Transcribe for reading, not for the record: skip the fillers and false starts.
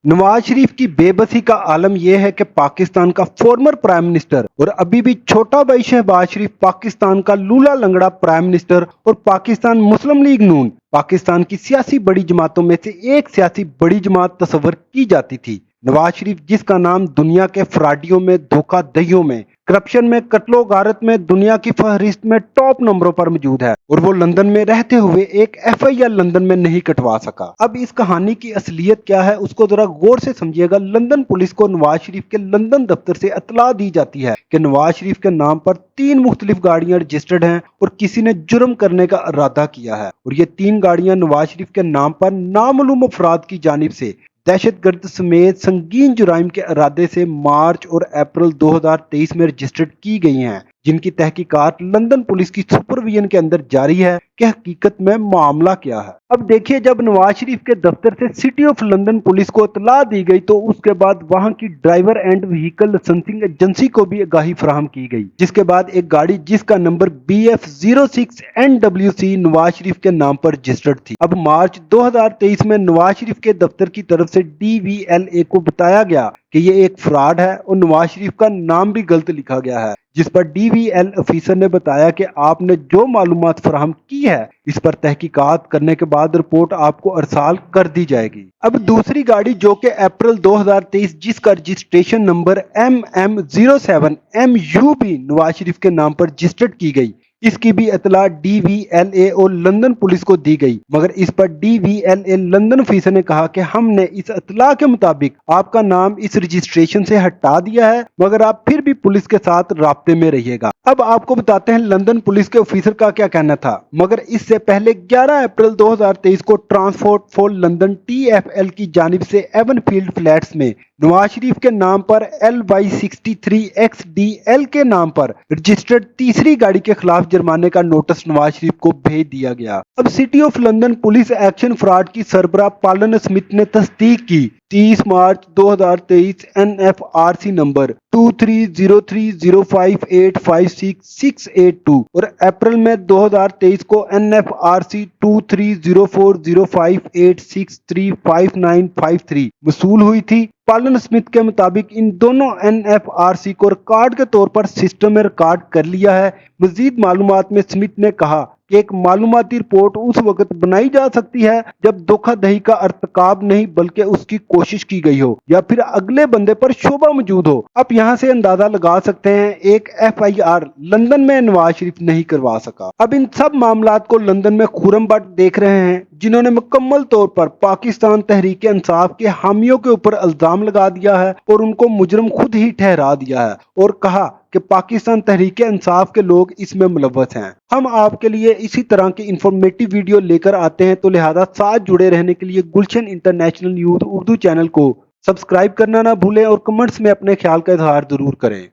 नवाज शरीफ की बेबसी का आलम यह है कि पाकिस्तान का फॉर्मर प्राइम मिनिस्टर और अभी भी छोटा भाई शहबाज शरीफ पाकिस्तान का लूला लंगड़ा प्राइम मिनिस्टर और पाकिस्तान मुस्लिम लीग नून पाकिस्तान की सियासी बड़ी जमातों में से एक सियासी बड़ी जमात तस्वर की जाती थी। नवाज शरीफ जिसका नाम दुनिया के फ्रॉडियों में, धोखाधड़ियों में, करप्शन में, कत्लो गारत में दुनिया की फहरिस्त में टॉप नंबरों पर मौजूद है और वो लंदन में रहते हुए एक FIR लंदन में नहीं कटवा सका। अब इस कहानी की असलियत क्या है उसको जरा गौर से समझिएगा। लंदन पुलिस को नवाज शरीफ के लंदन दफ्तर से इत्तला दी जाती है कि नवाज शरीफ के नाम पर 3 मुख्तलिफ गाड़ियां रजिस्टर्ड हैं और किसी ने जुर्म करने का इरादा किया है और ये 3 गाड़ियां नवाज शरीफ के नाम पर नामालूम अफराद की जानिब से दहशतगर्द समेत संगीन जुराइम के इरादे से मार्च और अप्रैल 2023 में रजिस्टर्ड की गई हैं, जिनकी तहकीकात लंदन पुलिस की सुपरविजन के अंदर जारी है कि हकीकत में मामला क्या है। अब देखिए, जब नवाज शरीफ के दफ्तर से सिटी ऑफ लंदन पुलिस को इत्तला दी गई तो उसके बाद वहां की driver and vehicle licensing agency को भी आगाही फराहम की गई, जिसके बाद एक गाड़ी जिसका नंबर BF06NWC नवाज शरीफ के नाम पर रजिस्टर्ड थी। अब मार्च 2023 में नवाज शरीफ के दफ्तर की तरफ से DVLA को बताया गया कि ये एक फ्रॉड है और नवाज शरीफ का नाम भी गलत लिखा गया है, जिस पर DVL ऑफिसर ने बताया कि आपने जो मालूमात फराहम की है इस पर तहकीकात करने के बाद रिपोर्ट आपको अरसाल कर दी जाएगी। अब दूसरी गाड़ी जो कि अप्रैल 2023 जिसका registration number MM07MUB Nawaz Sharif के नाम पर रजिस्टर्ड की गई, इसकी भी इत्तला DVLA और लंदन पुलिस को दी गई, मगर इस पर DVLA लंदन ऑफिसर ने कहा कि हमने इस इत्तला के मुताबिक आपका नाम इस रजिस्ट्रेशन से हटा दिया है, मगर आप फिर भी पुलिस के साथ राब्ते में रहिएगा। अब आपको बताते हैं लंदन पुलिस के ऑफिसर का क्या कहना था। मगर इससे पहले 11 अप्रैल 2023 को ट्रांसपोर्ट फॉर लंदन TFL की जानिब से एवनफील्ड फ्लैट्स में नवाज शरीफ के नाम पर LY63XDL के नाम पर रजिस्टर्ड तीसरी गाड़ी के खिलाफ जुर्माने का नोटिस नवाज शरीफ को भेज दिया गया। अब city of London police action fraud की सरबराह पालन स्मिथ ने तस्दीक की 30 मार्च 2023 NFRC नंबर 230305856682 और अप्रैल में 2023 को NFRC 23040586359353 वसूल हुई थी। पालन स्मिथ के मुताबिक इन दोनों NFRC को रिकॉर्ड के तौर पर सिस्टम में रिकॉर्ड कर लिया है। मजीद मालूमात में स्मिथ ने कहा कि एक मालूमाती रिपोर्ट उस वक्त बनाई जा सकती है जब धोखाधड़ी का अर्तकाब नहीं बल्कि उसकी कोशिश की गई हो या फिर अगले बंदे पर शोभा मौजूद हो। आप यहाँ से अंदाजा लगा सकते हैं एक FIR लंदन में नवाज शरीफ नहीं करवा सका। अब इन सब मामलात को लंदन में खुरम भट्ट देख रहे हैं, जिन्होंने मुकम्मल तौर पर पाकिस्तान तहरीक इंसाफ के हामियों के ऊपर इल्जाम लगा दिया है और उनको मुजरिम खुद ही ठहरा दिया है और कहा कि पाकिस्तान तहरीक इंसाफ के लोग इसमें मुलव्वस हैं। हम आपके लिए इसी तरह की इंफॉर्मेटिव वीडियो लेकर आते हैं, तो लिहाजा साथ जुड़े रहने के लिए गुलशन इंटरनेशनल न्यूज़ उर्दू चैनल को सब्सक्राइब करना ना भूलें और कमेंट्स में अपने ख्याल का इजहार जरूर करें।